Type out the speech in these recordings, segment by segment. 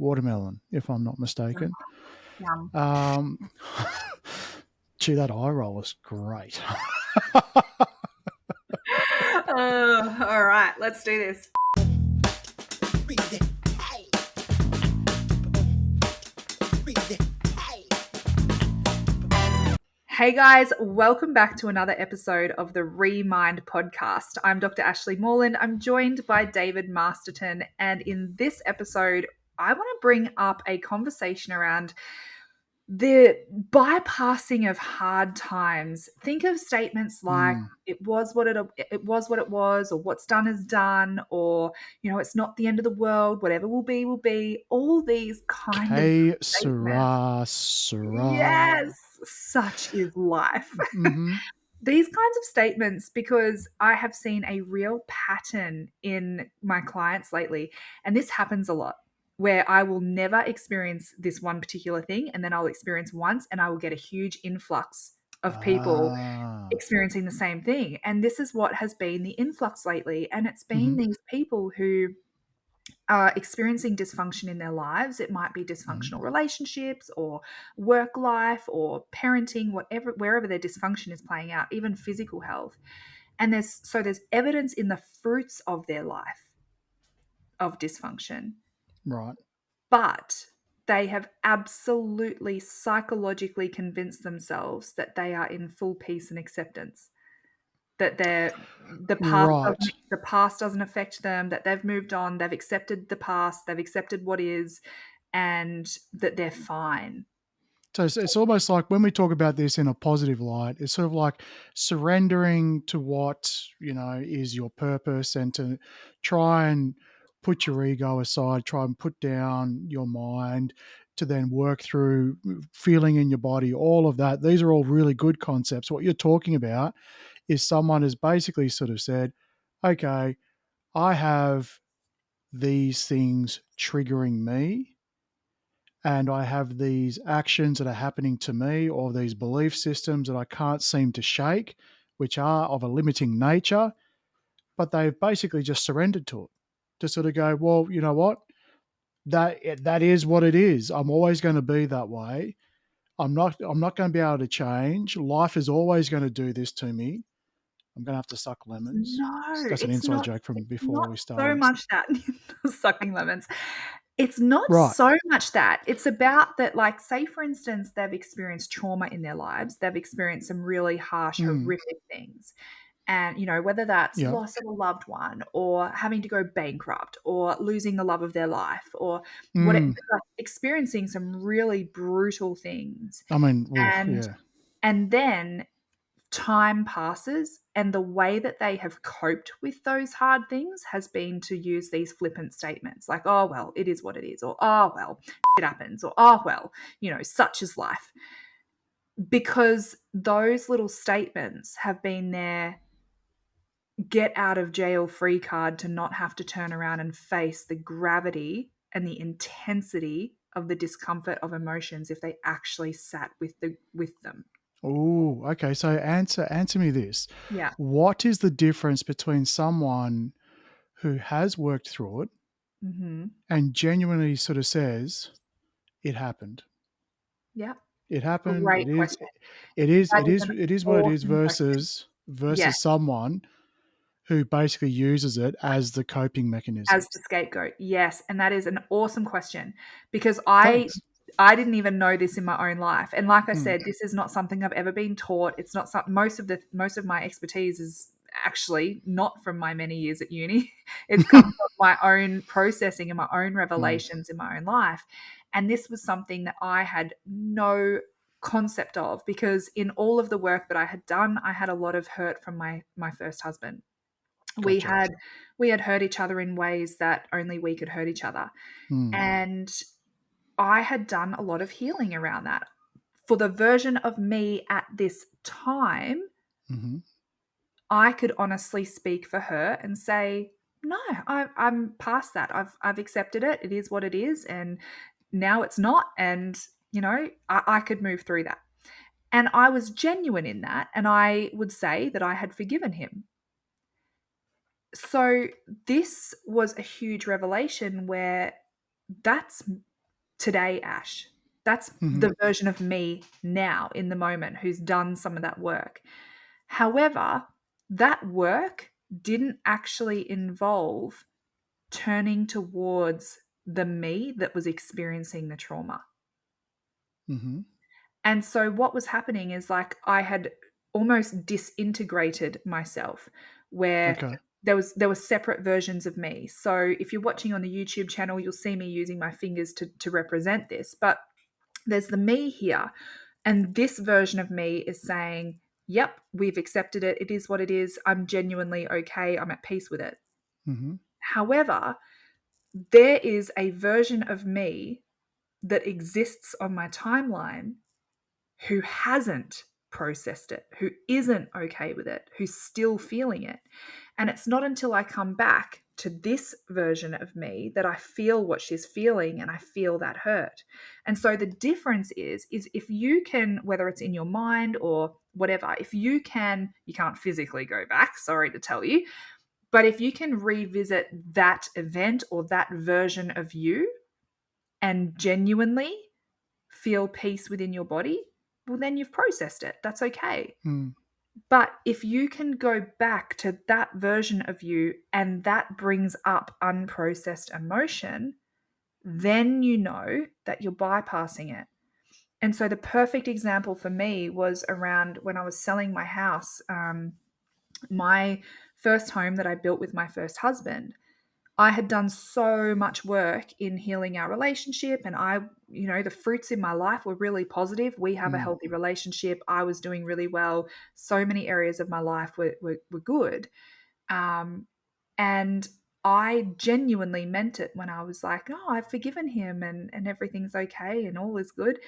watermelon, if I'm not mistaken. Yum. Gee, that eye roll was great. All right, let's do this. Hey guys, welcome back to another episode of the Remind podcast. I'm Dr. Ashley Morland. I'm joined by David Masterton, and in this episode, I want to bring up a conversation around the bypassing of hard times. Think of statements like it was what it was, or what's done is done, or it's not the end of the world, whatever will be will be. All these kind of Que statements. sera. Yes, such is life. Mm-hmm. These kinds of statements, because I have seen a real pattern in my clients lately, and this happens a lot, where I will never experience this one particular thing, and then I'll experience once and I will get a huge influx of people experiencing the same thing. And this is what has been the influx lately. And it's been these people who are experiencing dysfunction in their lives. It might be dysfunctional relationships or work life or parenting, wherever their dysfunction is playing out, even physical health. And there's evidence in the fruits of their life of dysfunction. Right. But they have absolutely psychologically convinced themselves that they are in full peace and acceptance, that the past doesn't affect them, that they've moved on, they've accepted the past, they've accepted what is, and that they're fine. So it's almost like when we talk about this in a positive light, it's sort of like surrendering to what, is your purpose, and to try and put your ego aside, try and put down your mind, to then work through feeling in your body, all of that. These are all really good concepts. What you're talking about is someone has basically sort of said, okay, I have these things triggering me, and I have these actions that are happening to me, or these belief systems that I can't seem to shake, which are of a limiting nature, but they've basically just surrendered to it, to sort of go, well, you know what? That is what it is. I'm always going to be that way. I'm not going to be able to change. Life is always going to do this to me. I'm going to have to suck lemons. No, That's an it's inside not. joke from It's before not we so started. much that sucking lemons. It's not Right. so much that. It's about that, like, say, for instance, they've experienced trauma in their lives. They've experienced some really harsh, horrific things. And, whether that's Yeah. loss of a loved one, or having to go bankrupt, or losing the love of their life, or experiencing some really brutal things. I mean, And yeah. and then time passes, and the way that they have coped with those hard things has been to use these flippant statements like, oh, well, it is what it is, or oh, well, it happens, or oh, well, such is life. Because those little statements have been their get out of jail free card to not have to turn around and face the gravity and the intensity of the discomfort of emotions if they actually sat with them. Oh, okay. So answer me this. Yeah. What is the difference between someone who has worked through it Mm-hmm. and genuinely sort of says, it happened? Yeah. It happened. Great question. It is That is an what it is, awesome question. Yes, versus someone who basically uses it as the coping mechanism. as the scapegoat. Yes, and that is an awesome question, because I Thanks. didn't even know this in my own life. And like I said, this is not something I've ever been taught. It's not something, most of my expertise is actually not from my many years at uni. It's come from my own processing and my own revelations in my own life. And this was something that I had no concept of, because in all of the work that I had done, I had a lot of hurt from my first husband. Gotcha. We had hurt each other in ways that only we could hurt each other. And I had done a lot of healing around that. For the version of me at this time, I could honestly speak for her and say, no, I'm past that. I've accepted it. It is what it is. And now it's not. And, I could move through that. And I was genuine in that. And I would say that I had forgiven him. So this was a huge revelation where that's today, Ash. That's Mhm. the version of me now in the moment who's done some of that work. However, that work didn't actually involve turning towards the me that was experiencing the trauma. Mhm. And so what was happening is like I had almost disintegrated myself where Okay. there were separate versions of me. So if you're watching on the YouTube channel, you'll see me using my fingers to represent this. But there's the me here. And this version of me is saying, yep, we've accepted it. It is what it is. I'm genuinely okay. I'm at peace with it. Mhm. However, there is a version of me that exists on my timeline who hasn't processed it, who isn't okay with it, who's still feeling it. And it's not until I come back to this version of me that I feel what she's feeling and I feel that hurt. And so the difference is if you can, whether it's in your mind or whatever, if you can, you can't physically go back, sorry to tell you, but if you can revisit that event or that version of you and genuinely feel peace within your body, well, then you've processed it. That's okay. Mm. But if you can go back to that version of you and that brings up unprocessed emotion, then you know that you're bypassing it. And so the perfect example for me was around when I was selling my house, my first home that I built with my first husband. I had done so much work in healing our relationship, and the fruits in my life were really positive. We have a Mm. healthy relationship. I was doing really well. So many areas of my life were good. Um, and I genuinely meant it when I was like, oh, I've forgiven him and everything's okay and all is good.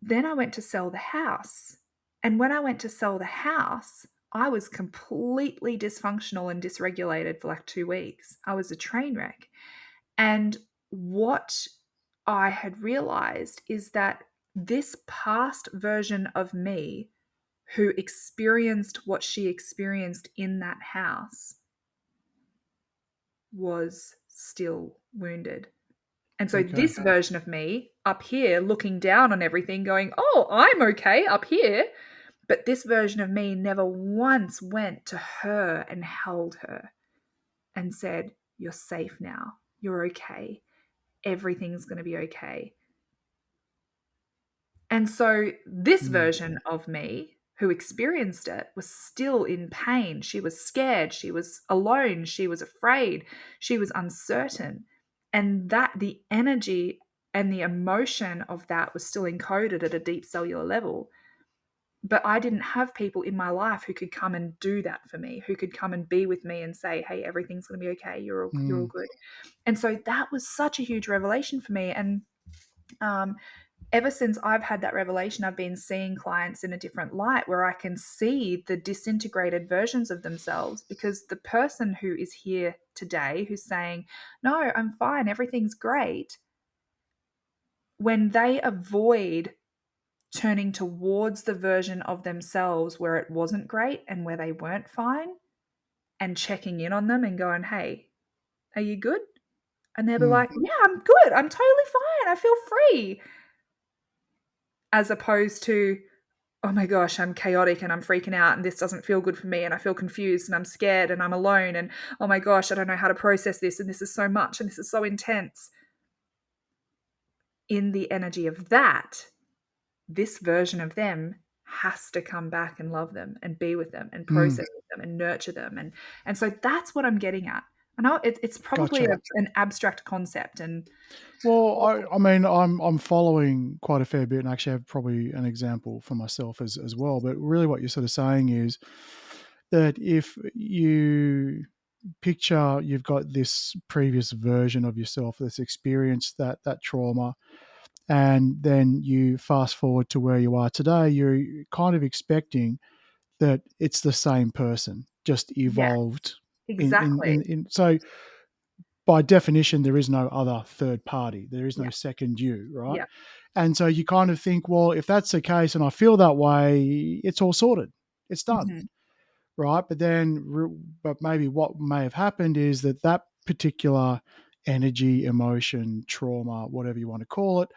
Then I went to sell the house. And when I went to sell the house, I was completely dysfunctional and dysregulated for like 2 weeks. I was a train wreck. And what I had realized is that this past version of me who experienced what she experienced in that house was still wounded. And so Okay. this version of me up here looking down on everything, going, oh, I'm okay up here. But this version of me never once went to her and held her and said, you're safe now. You're okay. Everything's going to be okay. And so this Mm. version of me who experienced it was still in pain. She was scared. She was alone. She was afraid. She was uncertain. And that the energy and the emotion of that was still encoded at a deep cellular level. But I didn't have people in my life who could come and do that for me, who could come and be with me and say, hey, everything's going to be okay. You're all Mm. good. And so that was such a huge revelation for me. And um, ever since I've had that revelation, I've been seeing clients in a different light where I can see the disintegrated versions of themselves, because the person who is here today who's saying, no, I'm fine, everything's great, when they avoid turning towards the version of themselves where it wasn't great and where they weren't fine and checking in on them and going, hey, are you good? And they'll be Mm. like, yeah, I'm good. I'm totally fine. I feel free. As opposed to, oh my gosh, I'm chaotic and I'm freaking out and this doesn't feel good for me and I feel confused and I'm scared and I'm alone and oh my gosh, I don't know how to process this and this is so much and this is so intense. In the energy of that, this version of them has to come back and love them and be with them and Mm. process with them and nurture them. And so that's what I'm getting at. I know it's probably Gotcha. an abstract concept and Well, I mean, I'm following quite a fair bit, and actually have probably an example for myself as well. But really, what you're sort of saying is that if you picture you've got this previous version of yourself that's experienced that trauma, and then you fast forward to where you are today, you're kind of expecting that it's the same person, just yes, evolved. exactly. So by definition, there is no other third party. There is Yeah, no second you, right? yeah. And so you kind of think, well, if that's the case and I feel that way, it's all sorted. It's done, Mhm. right? But maybe what may have happened is that particular energy, emotion, trauma, whatever you want to call it,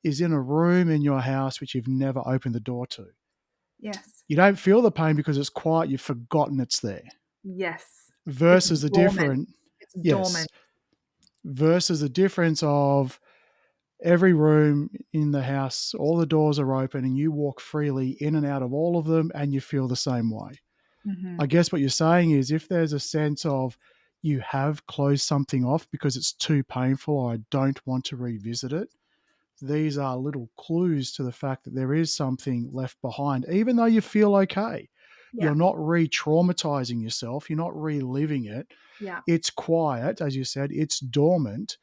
is in a room in your house which you've never opened the door to. Yes. You don't feel the pain because it's quiet, you've forgotten it's there. Yes. It's Versus the dormant. different, It's yes, dormant. versus the difference of every room in the house, all the doors are open and you walk freely in and out of all of them and you feel the same way. I Mhm. guess what you're saying is if there's a sense of you have closed something off because it's too painful or I don't want to revisit it, these are little clues to the fact that there is something left behind, even though you feel okay. Yeah. You're not re traumatizing yourself, you're not reliving it. Yeah. It's quiet, as you said, it's dormant,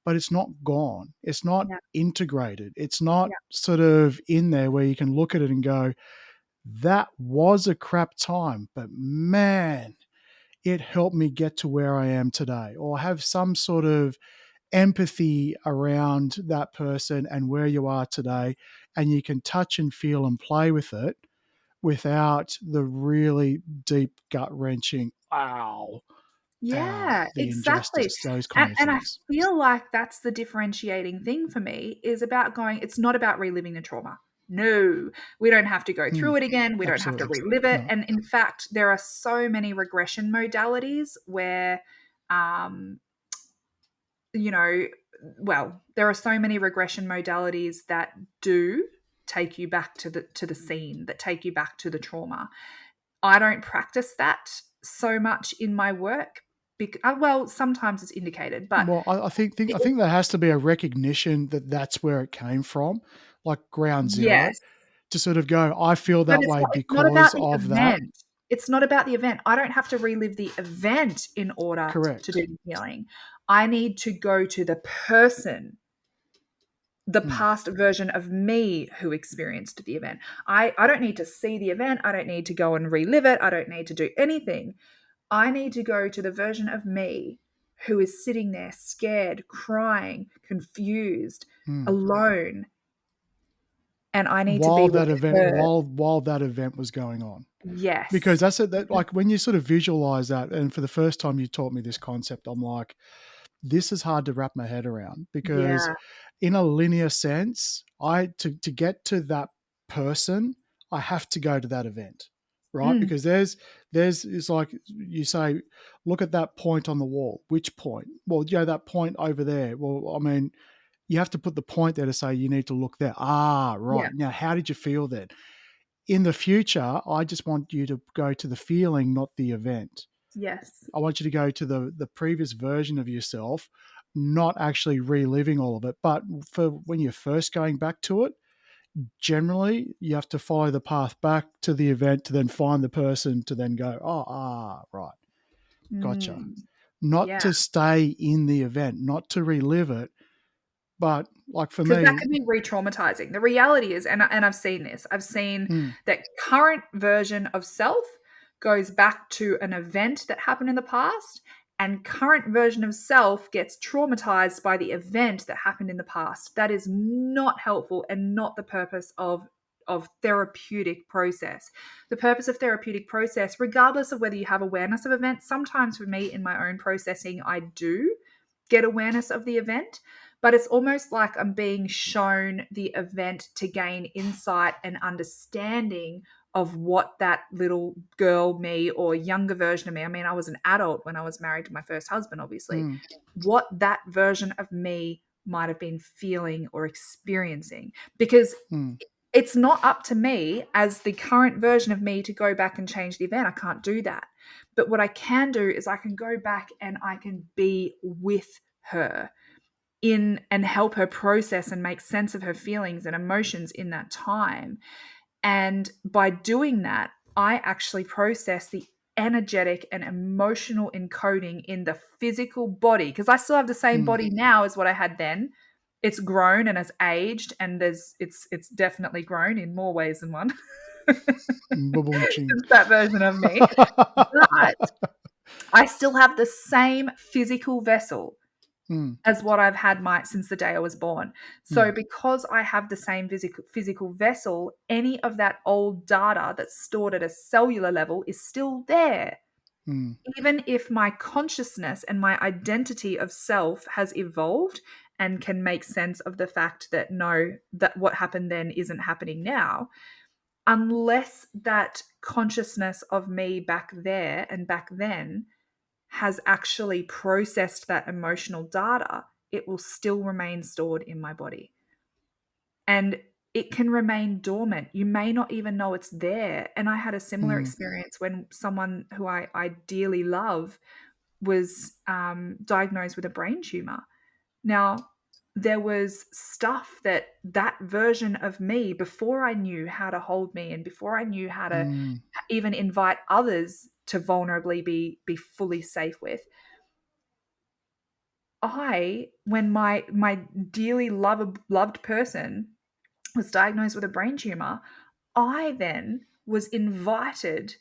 but it's not gone. It's not Yeah. integrated. It's not Yeah. sort of in there where you can look at it and go, that was a crap time, but man, it helped me get to where I am today, or have some sort of empathy around that person and where you are today. And you can touch and feel and play with it without the really deep gut wrenching, ow, Yeah, the exactly. injustice, those And kind of and I things. feel like that's the differentiating thing for me is about going it's not about reliving the trauma. No, we don't have to go Mm, through it again. We don't have to absolutely. relive it. No. And in fact, there are so many regression modalities where, um, you know, well, there are so many regression modalities that do take you back to the scene, that take you back to the trauma. I don't practice that so much in my work. Well, sometimes it's indicated, but Well, I it, think there has to be a recognition that that's where it came from, like ground zero, yes, to sort of go, I feel but that way it's not about because the of that. event. It's not about the event. I don't have to relive the event in order to do Correct. the healing. I need to go to the person, the Mm, past version of me who experienced the event. I don't need to see the event. I don't need to go and relive it. I don't need to do anything. I need to go to the version of me who is sitting there scared, crying, confused, mm. alone, and I need to be with her. While that event was going on. Because Yes. that's it, that like when you sort of visualize that, and for the first time you taught me this concept, I'm like, this is hard to wrap my head around because Yeah. in a linear sense, I to get to that person, I have to go to that event, right? Mm, Because there's it's like you say, look at that point on the wall. Which point? Well, that point over there. Well, I mean, you have to put the point there to say you need to look there. Ah, yeah. right. Now, how did you feel then? In the future, I just want you to go to the feeling, not the event. Yes. I want you to go to the previous version of yourself, not actually reliving all of it. But for when you're first going back to it, generally you have to follow the path back to the event to then find the person to then go, oh, right, gotcha. Mm, Not yeah. to stay in the event, not to relive it, but like for Because that me, can be re-traumatizing. The reality is, and I've seen this, I've seen mm, that current version of self goes back to an event that happened in the past, and current version of self gets traumatized by the event that happened in the past. That is not helpful and not the purpose of therapeutic process. The purpose of therapeutic process, regardless of whether you have awareness of events, sometimes for me in my own processing, I do get awareness of the event, but it's almost like I'm being shown the event to gain insight and understanding of what that little girl me or younger version of me, I mean, I was an adult when I was married to my first husband, obviously, mm, what that version of me might have been feeling or experiencing. Because mm, it's not up to me as the current version of me to go back and change the event. I can't do that. But what I can do is I can go back and I can be with her in and help her process and make sense of her feelings and emotions in that time. And by doing that, I actually process the energetic and emotional encoding in the physical body because I still have the same mm, body now as what I had then. It's grown and has aged, and it's definitely grown in more ways than one Ba-boom-ching. since that version of me. But I still have the same physical vessel Mm, as what I've had my since the day I was born. So mm. because I have the same physical vessel, any of that old data that's stored at a cellular level is still there. Mm, Even if my consciousness and my identity of self has evolved and can make sense of the fact that no, that what happened then isn't happening now, unless that consciousness of me back there and back then has actually processed that emotional data, it will still remain stored in my body. And it can remain dormant. You may not even know it's there. And I had a similar mm, experience when someone who I dearly love was diagnosed with a brain tumor. Now, there was stuff that that version of me, before I knew how to hold me and before I knew how to mm, even invite others to vulnerably be fully safe with, when my dearly loved person was diagnosed with a brain tumor, I then was invited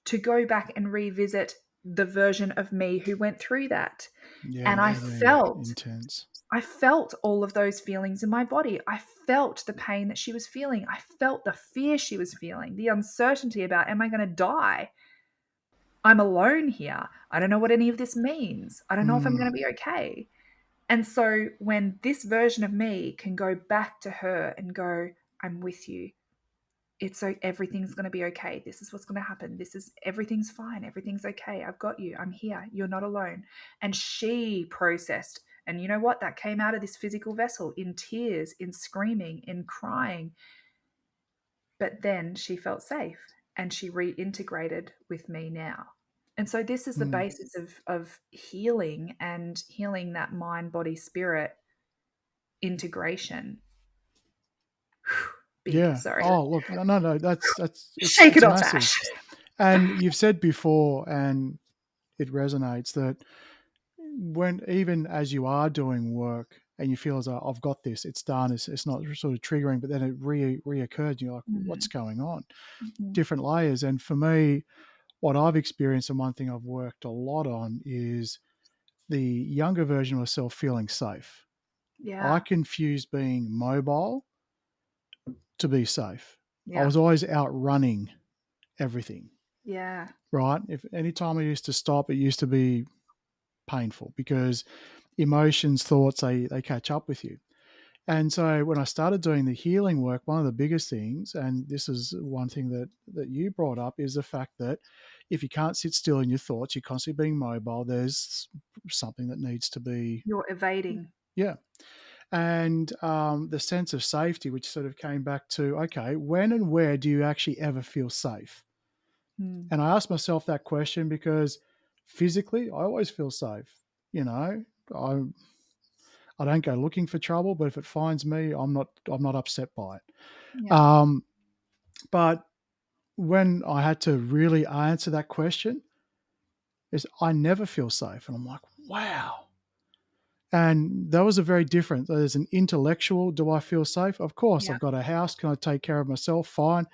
to go back and revisit the version of me who went through that. yeah, And that I would have been felt intense. I felt all of those feelings in my body. I felt the pain that she was feeling. I felt the fear she was feeling, the uncertainty about, am I going to die? I'm alone here. I don't know what any of this means. I don't know if I'm going Mm, to be okay. And so when this version of me can go back to her and go, I'm with you. It's so everything's going to be okay. This is what's going to happen. This is everything's fine. Everything's okay. I've got you. I'm here. You're not alone. And she processed. And you know what? That came out of this physical vessel in tears, in screaming, in crying. But then she felt safe and she reintegrated with me now. And so this is the mm. basis of healing and healing that mind, body, spirit integration. Big, Yeah. sorry. Oh, look, no, no, no. That's Shake it's it off, massive. Ash. And you've said before, and it resonates that when even as you are doing work and you feel as though I've got this, it's done, it's not sort of triggering, but then it reoccurred. You're like, what's Mhm, going on? mhm. Different layers. And for me, what I've experienced and one thing I've worked a lot on is the younger version of myself feeling safe. I Yeah, confused being mobile to be safe. I yeah, was always outrunning everything, yeah, right? If any time I used to stop, it used to be painful because emotions, thoughts, they catch up with you. And so when I started doing the healing work, one of the biggest things, and this is one thing that you brought up, is the fact that if you can't sit still in your thoughts, you're constantly being mobile, there's something that needs to be, you're evading. yeah. And the sense of safety, which sort of came back to, okay, when and where do you actually ever feel safe? Mm, And I asked myself that question because physically, I always feel safe. You know, I I don't go looking for trouble, but if it finds me, I'm not upset by it. yeah, Um, but when I had to really answer that question, is I never feel safe, and I'm like, wow. And that was a very different. There's an intellectual. Do I feel safe? Of course, yeah. I've got a house. Can I take care of myself? Fine.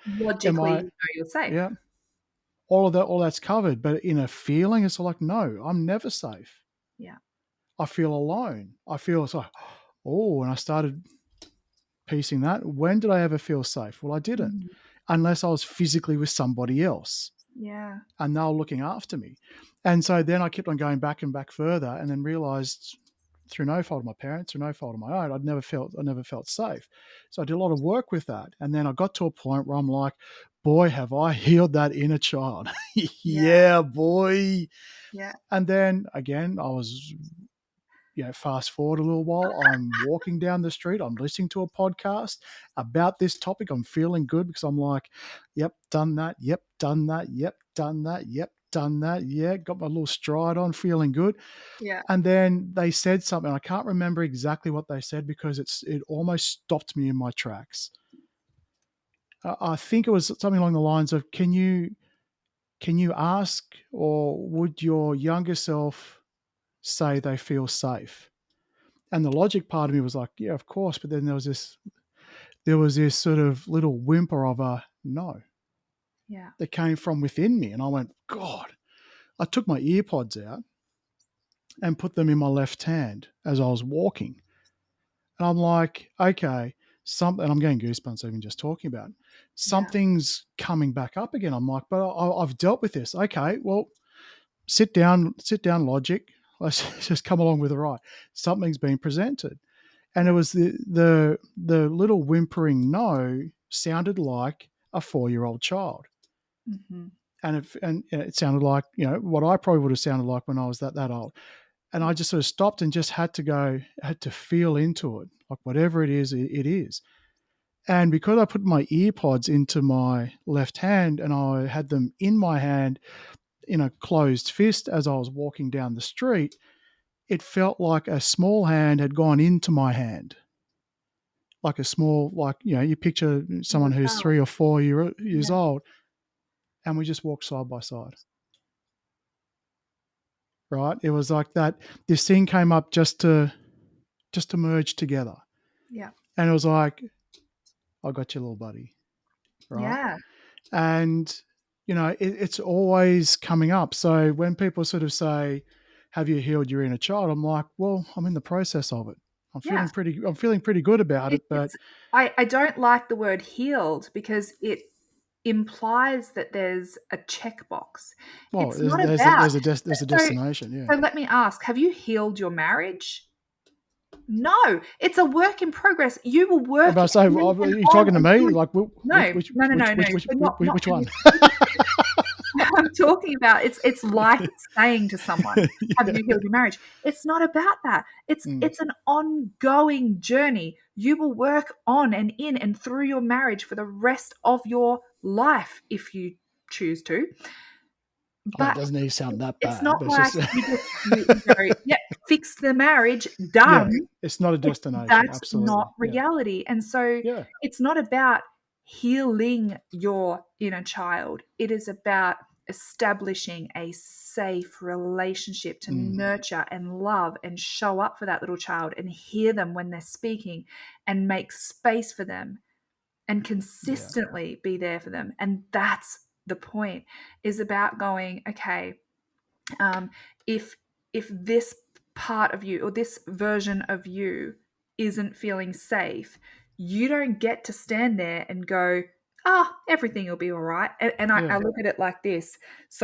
Am Logically, you I? know you're safe. Yeah. All of that. All that's covered. But in a feeling, it's like, no, I'm never safe. Yeah. I feel alone. I feel it's like, oh, and I started piecing that. When did I ever feel safe? Well, I didn't, Mhm. unless I was physically with somebody else Yeah, and they were looking after me. And so then I kept on going back and back further, and then realized through no fault of my parents, through no fault of my own, I never felt safe. So I did a lot of work with that. And then I got to a point where I'm like, boy, have I healed that inner child. yeah, Yeah, boy. yeah, And then again, I was, fast forward a little while, I'm walking down the street, I'm listening to a podcast about this topic. I'm feeling good because I'm like, yep, done that. Yep, done that. Yep, done that. Yep, done that. Yeah, got my little stride on, feeling good. yeah, And then they said something. I can't remember exactly what they said because it almost stopped me in my tracks. I think it was something along the lines of, can you ask, or would your younger self say they feel safe? And the logic part of me was like, yeah, of course. But then there was this sort of little whimper of a no yeah, that came from within me. And I went, God, I took my earpods out and put them in my left hand as I was walking. And I'm like, okay, and I'm getting goosebumps even just talking about it. yeah, Something's coming back up again. I'm like, but I've dealt with this. Okay, well, sit down logic. Let's just come along with the ride. Something's being presented. And it Yeah. was the little whimpering no sounded like a 4-year-old child. Hmm. And it sounded like, what I probably would have sounded like when I was that old. And I Yeah. just sort of stopped and just had to feel into it. Like whatever it is, it is. And because I put my ear pods into my left hand and I had them in my hand in a closed fist as I was walking down the street, it felt like a small hand had gone into my hand. Like a small, like, you picture Little someone who's child. 3 or 4 years Yeah. old, and we just walked side by side, right? It was like that. This thing came up just to merge together. Yeah. And it was like, I got you, little buddy, right? Yeah. And, it's always coming up. So when people sort of say, have you healed your inner child? I'm like, well, I'm in the process of it. Yeah. I'm feeling pretty good about it, but It's I don't like the word healed because it implies that there's a checkbox. well, It's not about there's a so destination. Yeah. so let me ask, have you healed your marriage? No, it's a work in progress. You will I'm work about to say, in are and you on talking to me? until Like, no, no, no, no, no. So not which have you one? I'm talking about it's like saying to someone, "Have Yeah. you healed your marriage?" It's not about that. It's Mm, it's an ongoing journey. You will work on and in and through your marriage for the rest of your life if you choose to. oh, it But doesn't need to sound that it's bad, not but it's like just you go, "Yep, fixed the marriage, yeah, done." it's not a It's destination. that's not Absolutely. Yeah. reality, and so Yeah. it's not about healing your inner child. It is about establishing a safe relationship to Mm, nurture and love and show up for that little child and hear them when they're speaking and make space for them and yeah. consistently be there for them. And that's the point, is about going, okay, um, if this part of you or this version of you isn't feeling safe, you don't get to stand there and go, ah, everything will be all right. And I Yeah. look at it like this.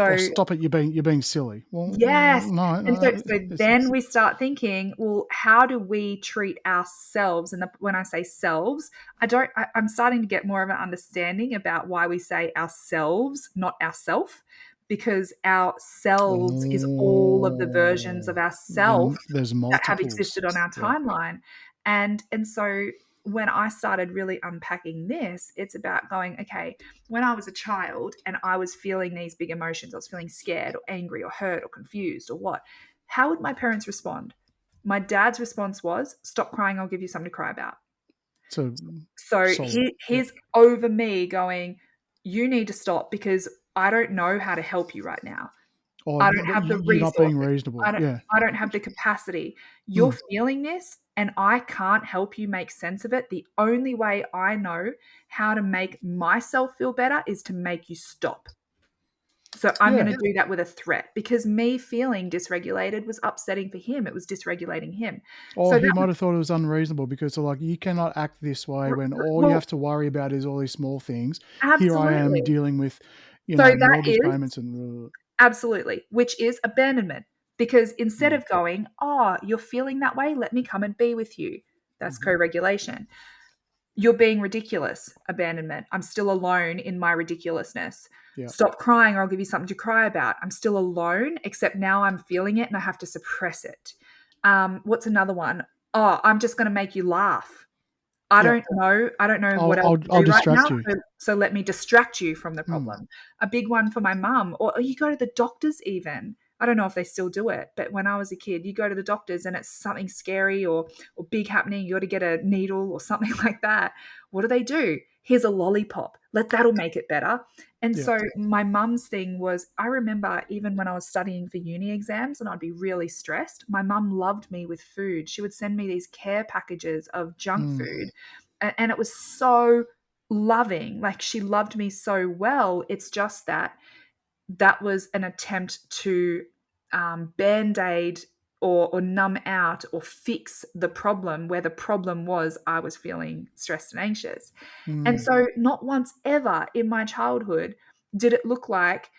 Or So stop it, you're being silly. Well, yes. no, And so no, so then we start thinking, well, how do we treat ourselves? And when I say selves, I'm starting to get more of an understanding about why we say ourselves, not ourself, because our selves is all of the versions of oh, ourself then there's that have multiples. existed on our Yeah. timeline. And so when I started really unpacking this, it's about going, okay, when I was a child and I was feeling these big emotions, I was feeling scared or angry or hurt or confused or what, how would my parents respond? My dad's response was, stop crying, I'll give you something to cry about. So So solid. Yeah. he's over me going, you need to stop because I don't know how to help you right now. Or I don't have the you're not being resources. reasonable. Yeah. I don't have the capacity. You're Mm, feeling this and I can't help you make sense of it. The only way I know how to make myself feel better is to make you stop. So I'm yeah. gonna do that with a threat because me feeling dysregulated was upsetting for him. It was dysregulating him. Or So he that might was have thought it was unreasonable because they're like, you cannot act this way r when r all you well, have to worry about is all these small things. Here I am absolutely. dealing with, So that mortgage is payments and absolutely, which is abandonment. Because instead mm, of going, "Oh, you're feeling that way, let me come and be with you." That's mhm. co-regulation. You're being ridiculous, abandonment. I'm still alone in my ridiculousness. Yeah. Stop crying or I'll give you something to cry about. I'm still alone, except now I'm feeling it and I have to suppress it. What's another one? Oh, I'm just going to make you laugh. Yeah. I don't know what else I'll to I'll do right now, distract you. so let me distract you from the Mm, problem. A big one for my mum, or you go to the doctors even. I don't know if they still do it, but when I was a kid, you go to the doctors and it's something scary or big happening, you got to get a needle or something like that. What do? Here's a lollipop. That'll make it better. And yeah. so my mum's thing was, I remember even when I was studying for uni exams and I'd be really stressed, my mum loved me with food. She would send me these care packages of junk Mm, food and it was so loving. Like she loved me so well. It's just that that was an attempt to band-aid or numb out or fix the problem where the problem was I was feeling stressed and anxious. And mm, so not once ever in my childhood did it look like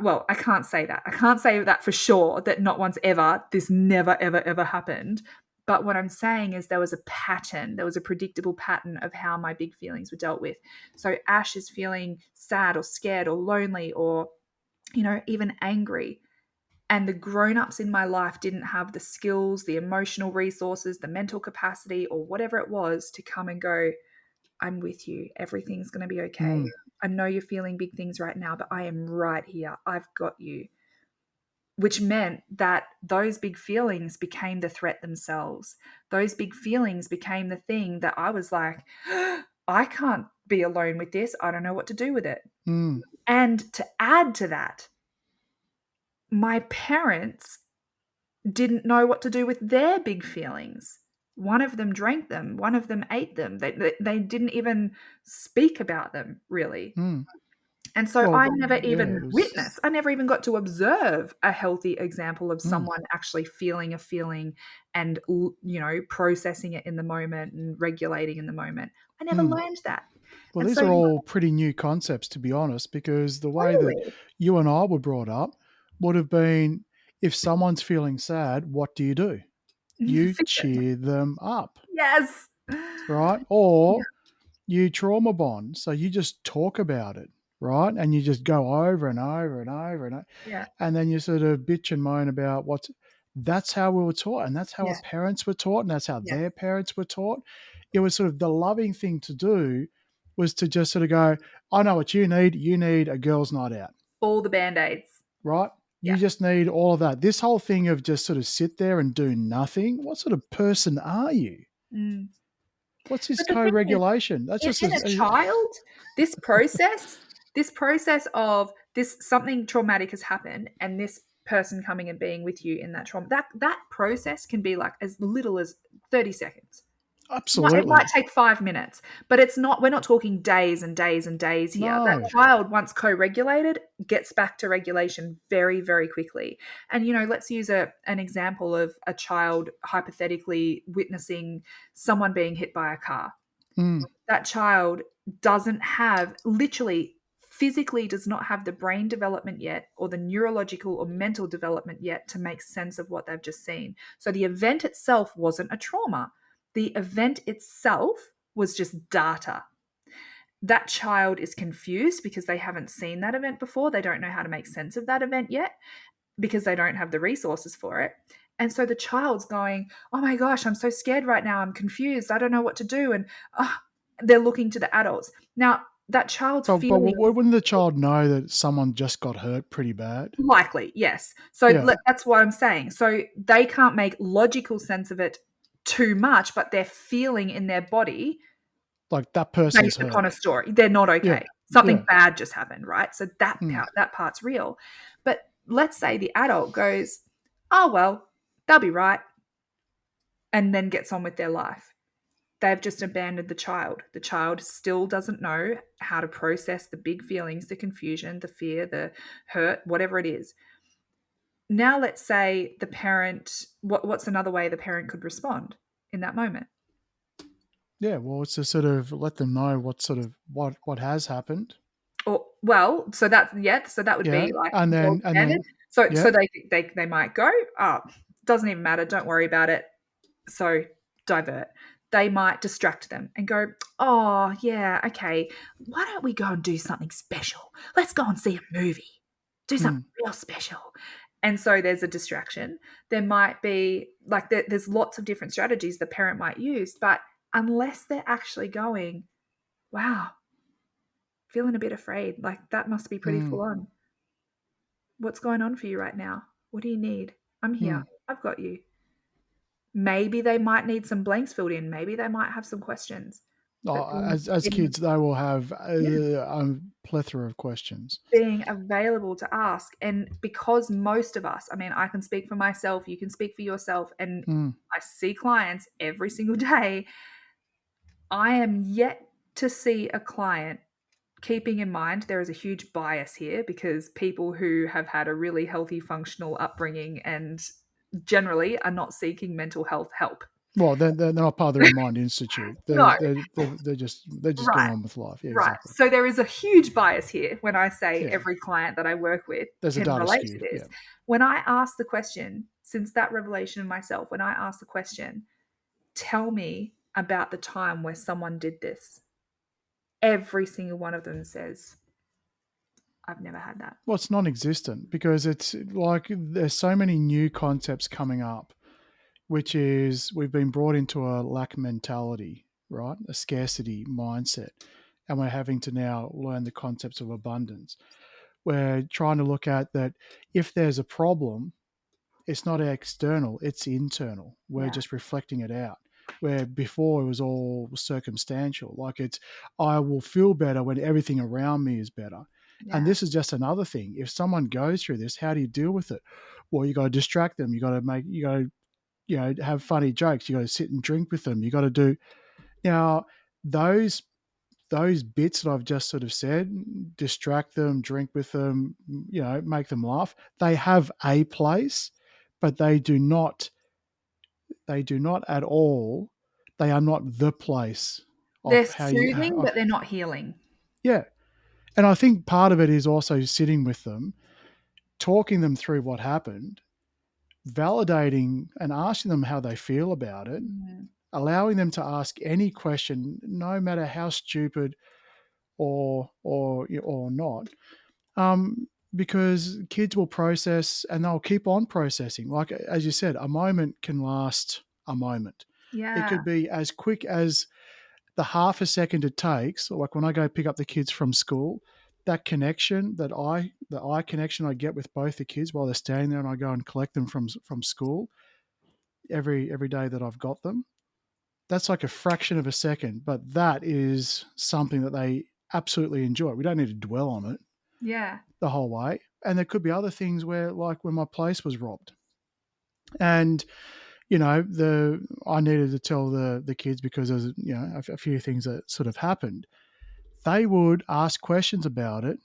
well, I can't say that. I can't say that for sure that not once ever, this never, ever, ever happened. But what I'm saying is there was a pattern, there was a predictable pattern of how my big feelings were dealt with. So Ash is feeling sad or scared or lonely or, even angry. And the grown-ups in my life didn't have the skills, the emotional resources, the mental capacity, or whatever it was to come and go, I'm with you. Everything's going to be okay. Mm, I know you're feeling big things right now, but I am right here. I've got you. Which meant that those big feelings became the threat themselves. Those big feelings became the thing that I was like, I can't be alone with this. I don't know what to do with it. mm, And to add to that, my parents didn't know what to do with their big feelings. One of them drank them, one of them ate them. They didn't even speak about them really. mm. And so Well, I never yeah, even it was. witnessed, I never even got to observe a healthy example of Mm, someone actually feeling a feeling and, processing it in the moment and regulating in the moment. I never mm. learned that. Well, And these so are all pretty new concepts, to be honest, because the way that really, you and I were brought up would have been if someone's feeling sad, what do? you You fix it. cheer them up, Yes. right? Yeah, Or you trauma bond. So you just talk about it, right? And you just go over and over and over and over, yeah, and then you sort of bitch and moan about what's that's how we were taught, and that's how our yeah, parents were taught, and that's how yeah. their parents were taught. It was sort of the loving thing to do was to just sort of go, I know what you need. You need a girls' night out, All the Band-Aids. right? You Yeah. just need all of that. This whole thing of just sort of sit there and do nothing. What sort of person are you? Mm. What's this But the thing is, co-regulation? That's just in a child, this process this process of this something traumatic has happened and this person coming and being with you in that trauma, that process can be like as little as 30 seconds. It might absolutely take 5 minutes, but it's not we're not talking days and days and days here. That no. child, once co-regulated, gets back to regulation very, very quickly. And, let's use an example of a child hypothetically witnessing someone being hit by a car. Mm, That child doesn't have literally physically does not have the brain development yet or the neurological or mental development yet to make sense of what they've just seen. So the event itself wasn't a trauma. The event itself was just data. That child is confused because they haven't seen that event before. They don't know how to make sense of that event yet because they don't have the resources for it. And so the child's going, oh my gosh, I'm so scared right now. I'm confused. I don't know what to do. And they're looking to the adults. Now, that child's but feelings, wouldn't the child know that someone just got hurt pretty bad? likely, yes. So Yeah, that's what I'm saying. So they can't make logical sense of it too much, but they're feeling in their body like that person's based upon hurt. a story. They're not Yeah, okay. Something yeah. bad just happened, right? So Mm, that part's real. But let's say the adult goes, "Oh well, they'll be right," and then gets on with their life. They've just abandoned the child. The child still doesn't know how to process the big feelings, the confusion, the fear, the hurt, whatever it is. Now let's say the parent what's another way the parent could respond in that moment? yeah, well, it's to sort of let them know what has happened. Or well, so that's yeah, so that would Yeah, be like and gold standard. then So yeah, they might go, "Oh, doesn't even matter, don't worry about it." So divert. They might distract them and go, "Oh, yeah, okay. Why don't we go and do something special? Let's go and see a movie. Do something mm, real special." And so there's a distraction. There might be like there's lots of different strategies the parent might use, but unless they're actually going, "Wow, feeling a bit afraid. Like that must be pretty mm, full on. What's going on for you right now? What do you need? I'm here. mm. I've got you." Maybe they might need some blanks filled in. Maybe they might have some questions. But As kids, they will have yeah, a plethora of questions. being available to ask. And because most of us, I mean, I can speak for myself, you can speak for yourself, and Mm, I see clients every single day. I am yet to see a client, keeping in mind there is a huge bias here because people who have had a really healthy, functional upbringing and generally are not seeking mental health help. Well, they're not part of the Remind Institute. No, They're just going right. on with life. Yeah, Right. exactly. So there is a huge bias here when I say Yeah, every client that I work with there's a can data relate to skew. this. Yeah. When I ask the question, since that revelation of myself, when I ask the question, tell me about the time where someone did this, every single one of them says, I've never had that. Well, it's non-existent because it's like there's so many new concepts coming up, which is we've been brought into a lack mentality, right? A scarcity mindset. And we're having to now learn the concepts of abundance. We're trying to look at that if there's a problem, it's not external, it's internal. We're Yeah. just reflecting it out. Where before it was all circumstantial, like it's, I will feel better when everything around me is better. And Yeah. this is just another thing. If someone goes through this, how do you deal with it? Well, you got to distract them. You got to, have funny jokes. You got to sit and drink with them. You got to do, now, those bits that I've just sort of said, distract them, drink with them, make them laugh. They have a place, but they do not at all. They are not the place They're of how you soothing, of but they're not healing. yeah. And I think part of it is also sitting with them, talking them through what happened, validating and asking them how they feel about it, Mm. allowing them to ask any question, no matter how stupid or not, because kids will process and they'll keep on processing. Like as you said, a moment can last a moment. It Yeah. could be as quick as the half a second it takes. Like when I go pick up the kids from school, that connection, the eye connection I get with both the kids while they're standing there, and I go and collect them from school every day that I've got them. That's like a fraction of a second, but that is something that they absolutely enjoy. We don't need to dwell on it Yeah. the whole way. And there could be other things where, like when my place was robbed, and the I needed to tell the kids because there's a few things that sort of happened. They would ask questions about it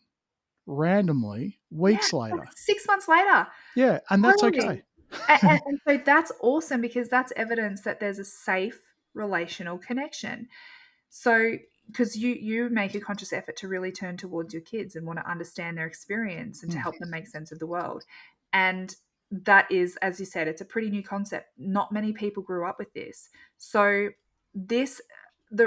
randomly Yeah. weeks Like later. 6 months later. Yeah, and that's okay. Totally. And so that's awesome because that's evidence that there's a safe relational connection. So, because you make a conscious effort to really turn towards your kids and want to understand their experience and to Mm, help them make sense of the world. And that is, as you said, it's a pretty new concept. Not many people grew up with this. So this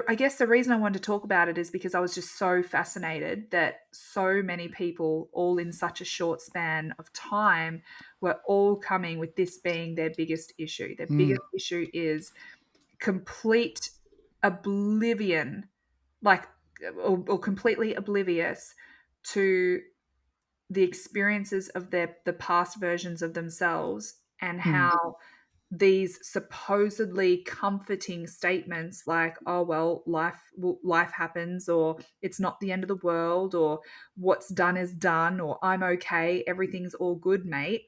I guess the reason I wanted to talk about it is because I was just so fascinated that so many people, all in such a short span of time, were all coming with this being their biggest issue. Their mm, biggest issue is complete oblivion, like, or completely oblivious to the experiences of the past versions of themselves and mm. how these supposedly comforting statements like, oh well, life happens, or it's not the end of the world, or what's done is done, or I'm okay, everything's all good, mate,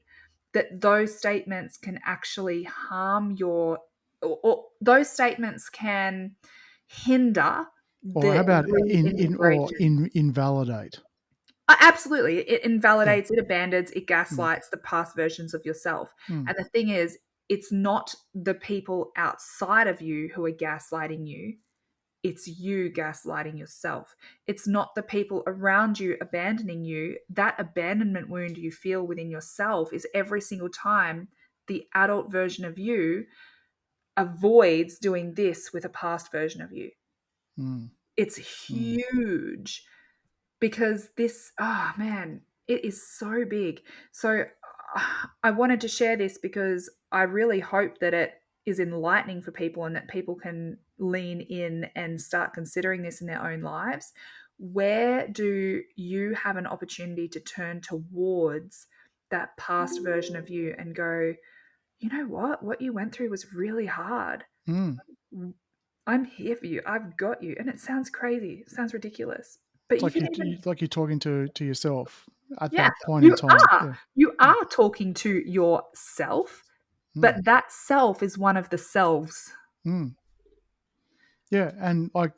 that those statements can actually harm your, or those statements can hinder Or how the about reintegration. invalidate? Absolutely. It Yeah. invalidates, it abandons, it Mm, gaslights the past versions of yourself. mm, And the thing is, it's not the people outside of you who are gaslighting you. It's you gaslighting yourself. It's not the people around you abandoning you. That abandonment wound you feel within yourself is every single time the adult version of you avoids doing this with a past version of you. mm, It's mm, huge. Because this, oh man, it is so big. So I wanted to share this because I really hope that it is enlightening for people and that people can lean in and start considering this in their own lives. Where do you have an opportunity to turn towards that past version of you and go, you know what you went through was really hard. mm. I'm here for you. I've got you. And it sounds crazy. It sounds ridiculous. But It's you like can even, it's like you're talking to yourself at yeah, that point in you time. are. Yeah. You Mm, are talking to yourself, but mm, that self is one of the selves. mm. Yeah, and like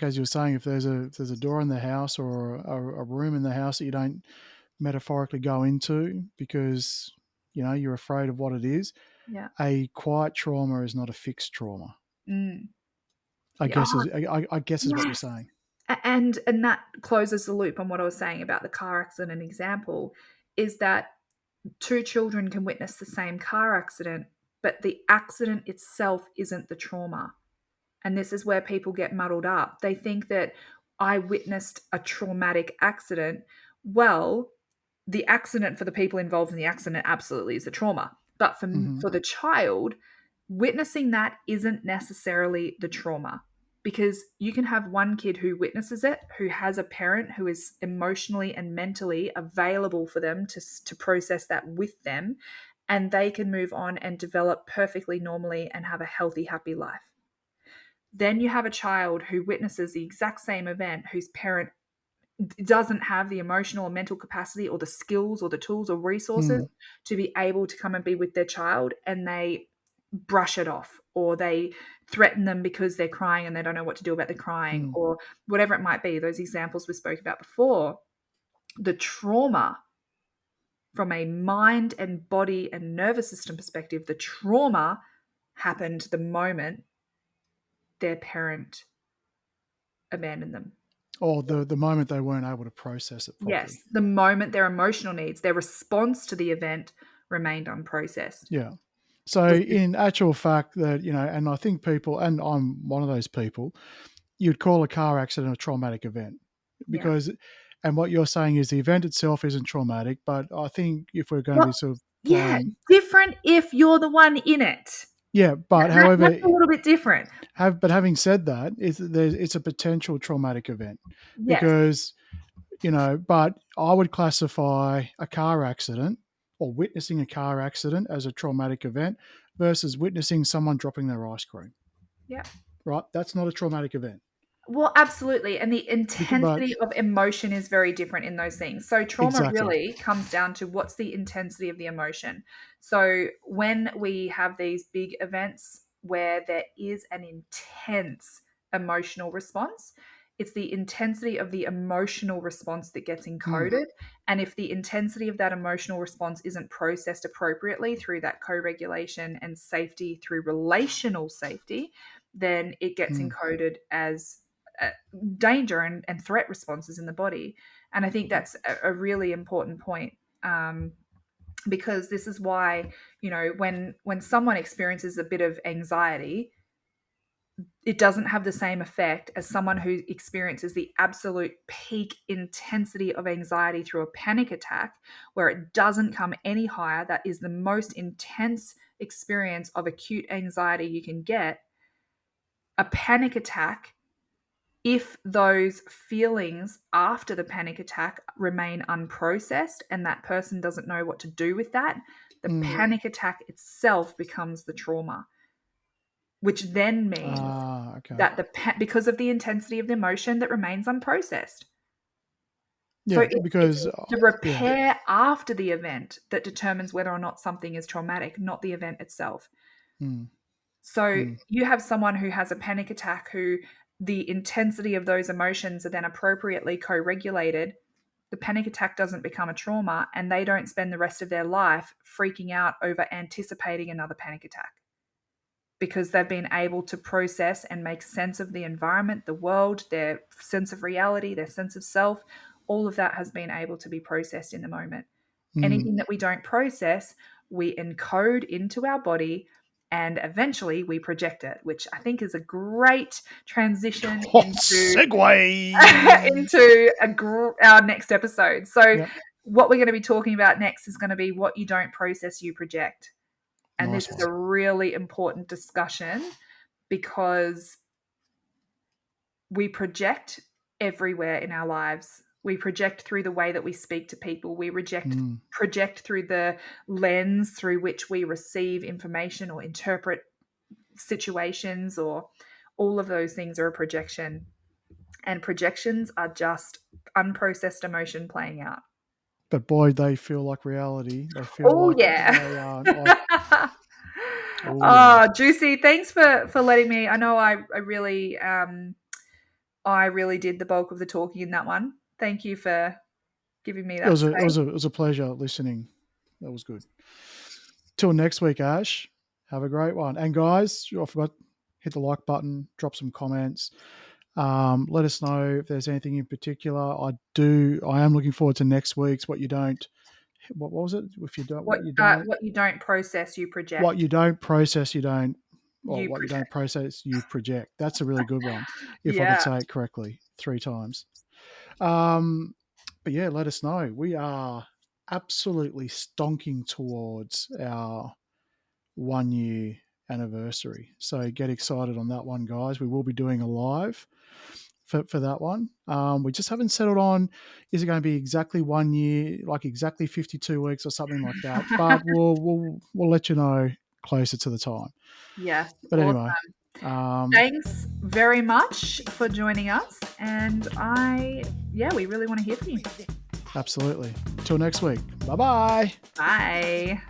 as you were saying, if there's a door in the house or a room in the house that you don't metaphorically go into because you're afraid of what it is, Yeah. A quiet trauma is not a fixed trauma. Mm. I Yeah. guess Oh, is I guess is what you're yes. saying. And that closes the loop on what I was saying about the car accident example, is that two children can witness the same car accident, but the accident itself isn't the trauma. And this is where people get muddled up. They think that I witnessed a traumatic accident. Well, the accident for the people involved in the accident absolutely is a trauma. But Hmm. for the child, witnessing that isn't necessarily the trauma, because you can have one kid who witnesses it, who has a parent who is emotionally and mentally available for them to process that with them, and they can move on and develop perfectly normally and have a healthy, happy life. Then you have a child who witnesses the exact same event whose parent doesn't have the emotional or mental capacity or the skills or the tools or resources Mm, to be able to come and be with their child, and they brush it off, or they threaten them because they're crying and they don't know what to do about the crying, mm. or whatever it might be, those examples we spoke about before. The trauma, from a mind and body and nervous system perspective, the trauma happened the moment their parent abandoned them. Or the moment they weren't able to process it properly. Yes, the moment their emotional needs, their response to the event remained unprocessed, Yeah. So which is in actual fact that, and I think people, and I'm one of those people, you'd call a car accident a traumatic event yeah. because, and what you're saying is the event itself isn't traumatic, but I think if we're going to Well, be sort of yeah, playing, different if you're the one in it. yeah, but That's however, a little bit different. having said that, it's a potential traumatic event Yes. because, but I would classify a car accident or witnessing a car accident as a traumatic event versus witnessing someone dropping their ice cream, Yeah. right? That's not a traumatic event. Well, absolutely, and the But intensity of emotion is very different in those things. So trauma exactly. really comes down to what's the intensity of the emotion. So when we have these big events where there is an intense emotional response, it's the intensity of the emotional response that gets Mm, encoded. And if the intensity of that emotional response isn't processed appropriately through that co-regulation and safety through relational safety, then it gets mm, encoded as uh, danger and threat responses in the body. And I think that's a really important point, because this is why, when someone experiences a bit of anxiety, it doesn't have the same effect as someone who experiences the absolute peak intensity of anxiety through a panic attack, where it doesn't come any higher. That is the most intense experience of acute anxiety you can get. A panic attack, if those feelings after the panic attack remain unprocessed and that person doesn't know what to do with that, the mm. panic attack itself becomes the trauma, which then means Ah, okay. that because of the intensity of the emotion that remains unprocessed. So Yeah, it's because the yeah. repair after the event that determines whether or not something is traumatic, not the event itself. Mm, So mm, you have someone who has a panic attack, who the intensity of those emotions are then appropriately co-regulated. The panic attack doesn't become a trauma, and they don't spend the rest of their life freaking out over anticipating another panic attack, because they've been able to process and make sense of the environment, the world, their sense of reality, their sense of self. All of that has been able to be processed in the moment. mm. Anything that we don't process, we encode into our body, and eventually we project it, which I think is a great transition Oh, into segue. our next episode. So Yep, what we're going to be talking about next is going to be what you don't process, you project. And this nice is one. a really important discussion, because we project everywhere in our lives. We project through the way that we speak to people. We Mm, project through the lens through which we receive information or interpret situations, or all of those things are a projection. And projections are just unprocessed emotion playing out. but boy, they feel like reality. They feel Oh like yeah. they are like, oh yeah. Oh, juicy. Thanks for letting me. I know I really did the bulk of the talking in that one. Thank you for giving me It that was a it space. was a it was a pleasure listening. That was good. Till next week, Ash. Have a great one. And guys, I forgot, hit the like button, drop some comments. Let us know if there's anything in particular. I am looking forward to next week's what you don't. What was it? If you don't, What you don't process, you what project. you don't process, you don't, or You what you don't project. process, you project. That's a really good one, if I could Yeah. say it correctly 3 times. Um, but yeah, let us know. We are absolutely stonking towards our 1 year anniversary. So get excited on that one, guys. We will be doing a live for that one. We just haven't settled on, is it going to be exactly 1 year, like exactly 52 weeks or something like that. But we'll let you know closer to the time. Yes. But Awesome. anyway, um, Thanks very much for joining us. And yeah, we really want to hear from you. absolutely. Till next week. Bye bye. Bye.